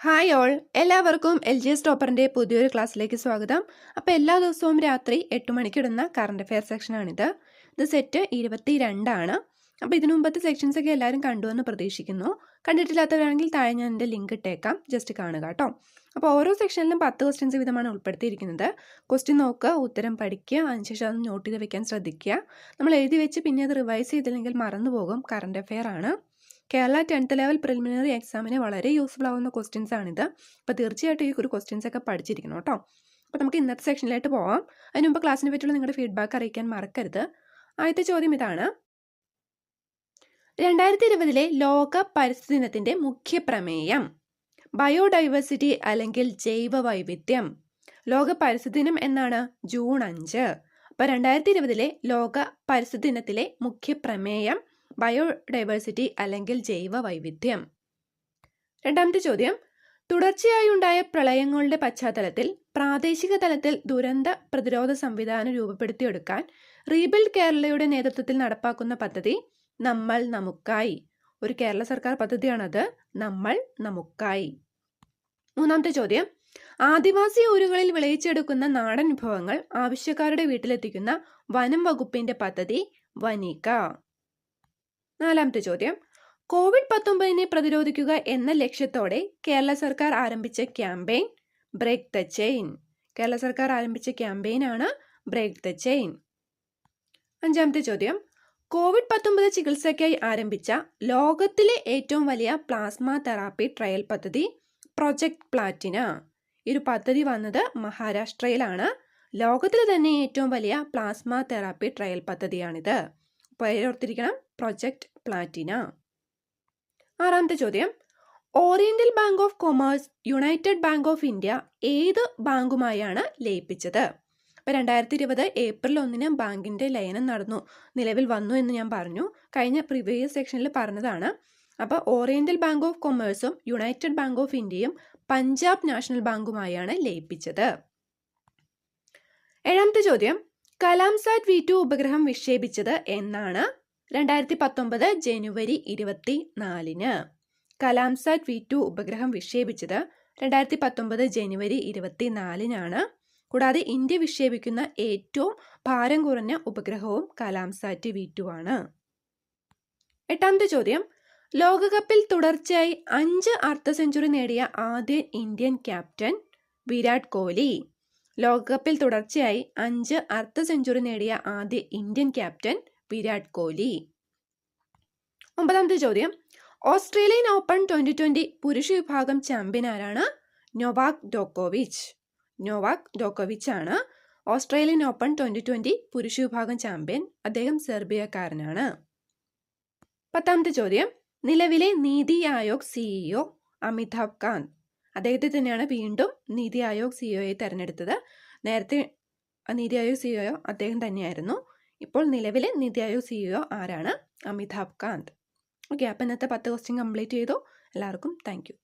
Hi all, എല്ലാവർക്കും LGS ടോപ്പറിൻ്റെ പുതിയൊരു ക്ലാസ്സിലേക്ക് സ്വാഗതം. അപ്പോൾ എല്ലാ ദിവസവും രാത്രി 8 മണിക്ക് ഇടുന്ന കറണ്ട് അഫെയർ സെക്ഷനാണിത്. ഇത് സെറ്റ് 22 ആണ്. അപ്പോൾ ഇതിനു മുമ്പത്തെ സെക്ഷൻസൊക്കെ എല്ലാവരും കണ്ടുവെന്ന് പ്രതീക്ഷിക്കുന്നു. കണ്ടിട്ടില്ലാത്തവരാണെങ്കിൽ താഴെ ഞാൻ എൻ്റെ ലിങ്ക് ഇട്ടേക്കാം, ജസ്റ്റ് കാണുക കേട്ടോ. അപ്പോൾ ഓരോ സെക്ഷനിലും 10 ക്വസ്റ്റ്യൻസ് വീതമാണ് ഉൾപ്പെടുത്തിയിരിക്കുന്നത്. ക്വസ്റ്റ്യൻ നോക്കുക, ഉത്തരം പഠിക്കുക, അതിനുശേഷം അത് നോട്ട് ചെയ്ത് വെക്കാൻ ശ്രദ്ധിക്കുക. നമ്മൾ എഴുതി വെച്ച് പിന്നെ അത് റിവൈസ് ചെയ്തില്ലെങ്കിൽ മറന്നു പോകും. കറണ്ട് അഫെയർ ആണ്. കേരള 10th ലെവൽ പ്രിലിമിനറി എക്സാമിന് വളരെ യൂസ്ഫുൾ ആവുന്ന ക്വസ്റ്റ്യൻസ് ആണിത്. അപ്പോൾ തീർച്ചയായിട്ടും ഈ ഒരു ക്വസ്റ്റ്യൻസ് ഒക്കെ പഠിച്ചിരിക്കണം കേട്ടോ. അപ്പോൾ നമുക്ക് ഇന്നത്തെ സെക്ഷനിലായിട്ട് പോവാം. അതിന് മുമ്പ് ക്ലാസ്സിനെ പറ്റിയുള്ള നിങ്ങളുടെ ഫീഡ്ബാക്ക് അറിയിക്കാൻ മറക്കരുത്. ആദ്യത്തെ ചോദ്യം ഇതാണ്: 2020 ലോക പരിസ്ഥിതി ദിനത്തിന്റെ മുഖ്യ പ്രമേയം ബയോഡൈവേഴ്സിറ്റി അല്ലെങ്കിൽ ജൈവ വൈവിധ്യം. ലോക പരിസ്ഥിതി ദിനം എന്നാണ് ജൂൺ 5. അപ്പോൾ 2020 ലോക പരിസ്ഥിതി ദിനത്തിലെ മുഖ്യ പ്രമേയം ബയോഡൈവേഴ്സിറ്റി അല്ലെങ്കിൽ ജൈവ വൈവിധ്യം. രണ്ടാമത്തെ ചോദ്യം: തുടർച്ചയായുണ്ടായ പ്രളയങ്ങളുടെ പശ്ചാത്തലത്തിൽ പ്രാദേശിക തലത്തിൽ ദുരന്ത പ്രതിരോധ സംവിധാനം രൂപപ്പെടുത്തിയെടുക്കാൻ റീബിൽഡ് കേരളയുടെ നേതൃത്വത്തിൽ നടപ്പാക്കുന്ന പദ്ധതി നമ്മൾ നമുക്കായി. ഒരു കേരള സർക്കാർ പദ്ധതിയാണത്, നമ്മൾ നമുക്കായി. മൂന്നാമത്തെ ചോദ്യം: ആദിവാസി ഊരുകളിൽ വിളയിച്ചെടുക്കുന്ന നാടൻ വിഭവങ്ങൾ ആവശ്യക്കാരുടെ വീട്ടിലെത്തിക്കുന്ന വനം വകുപ്പിന്റെ പദ്ധതി വനിക. നാലാമത്തെ ചോദ്യം: COVID-19 പ്രതിരോധിക്കുക എന്ന ലക്ഷ്യത്തോടെ കേരള സർക്കാർ ആരംഭിച്ച campaign break the chain. Kerala സർക്കാർ ആരംഭിച്ച ക്യാമ്പയിനാണ് ബ്രേക്ക് ദ ചെയിൻ. അഞ്ചാമത്തെ ചോദ്യം: COVID-19 ചികിത്സയ്ക്കായി ആരംഭിച്ച ലോകത്തിലെ ഏറ്റവും വലിയ പ്ലാസ്മ തെറാപ്പി ട്രയൽ പദ്ധതി പ്രൊജക്ട് പ്ലാറ്റിന. ഈ ഒരു പദ്ധതി വന്നത് മഹാരാഷ്ട്രയിലാണ്. ലോകത്തിലെ തന്നെ ഏറ്റവും വലിയ പ്ലാസ്മ തെറാപ്പി ട്രയൽ പദ്ധതിയാണിത്. പേരോർത്തിരിക്കണം, പ്രൊജക്ട് പ്ലാറ്റിന. ആറാമത്തെ ചോദ്യം: oriental bank of commerce United bank of India ഏത് ബാങ്കുമായാണ് ലയിപ്പിച്ചത്? അപ്പോൾ 2020 ഏപ്രിൽ 1 ബാങ്കിന്റെ ലയനം നടന്നു, നിലവിൽ വന്നു എന്ന് ഞാൻ പറഞ്ഞു. കഴിഞ്ഞ പ്രീവിയസ് സെക്ഷനിൽ പറഞ്ഞതാണ്. അപ്പോൾ ഓറിയന്റൽ ബാങ്ക് ഓഫ് കൊമേഴ്സും യുണൈറ്റഡ് ബാങ്ക് ഓഫ് ഇന്ത്യയും പഞ്ചാബ് നാഷണൽ ബാങ്കുമായാണ് ലയിപ്പിച്ചത്. ഏഴാമത്തെ ചോദ്യം: കലാംസാറ്റ് V2 ഉപഗ്രഹം വിക്ഷേപിച്ചത് എന്നാണ്? 2019 ജനുവരി 24. കലാംസാറ്റ് V2 ഉപഗ്രഹം വിക്ഷേപിച്ചത് 2019 ജനുവരി 24 കൂടാതെ ഇന്ത്യ വിക്ഷേപിക്കുന്ന ഏറ്റവും ഭാരം കുറഞ്ഞ ഉപഗ്രഹവും കലാംസാറ്റ് V2 ആണ്. എട്ടാമത്തെ ചോദ്യം: ലോകകപ്പിൽ തുടർച്ചയായി 5 അർദ്ധ സെഞ്ചുറി നേടിയ ആദ്യ ഇന്ത്യൻ ക്യാപ്റ്റൻ വിരാട് കോഹ്ലി. ലോകകപ്പിൽ തുടർച്ചയായി 5 അർദ്ധ സെഞ്ചുറി നേടിയ ആദ്യ ഇന്ത്യൻ ക്യാപ്റ്റൻ വിരാട് കോഹ്ലി. ഒമ്പതാമത്തെ ചോദ്യം: ഓസ്ട്രേലിയൻ ഓപ്പൺ 2020 പുരുഷ വിഭാഗം ചാമ്പ്യൻ ആരാണ്? നൊവാക് ജോക്കോവിച്ച്. നൊവാക് ജോക്കോവിച്ച് ആണ് ഓസ്ട്രേലിയൻ ഓപ്പൺ 2020 പുരുഷ വിഭാഗം ചാമ്പ്യൻ. അദ്ദേഹം സെർബിയക്കാരനാണ്. പത്താമത്തെ ചോദ്യം: നിലവിലെ നീതി ആയോഗ് CEO അമിതാഭ് കാന്ത്. അദ്ദേഹത്തെ തന്നെയാണ് വീണ്ടും നീതി ആയോഗ് സിഇഒയെ തെരഞ്ഞെടുത്തത്. നേരത്തെ നീതി ആയോഗ് CEO അദ്ദേഹം തന്നെയായിരുന്നു. ഇപ്പോൾ നിലവിലെ നീതി ആയോഗ് CEO ആരാണ്? അമിതാഭ് കാന്ത്. ഓക്കെ, അപ്പം ഇന്നത്തെ 10 ക്വസ്റ്റ്യൻ കംപ്ലീറ്റ് ചെയ്തു. എല്ലാവർക്കും താങ്ക് യു.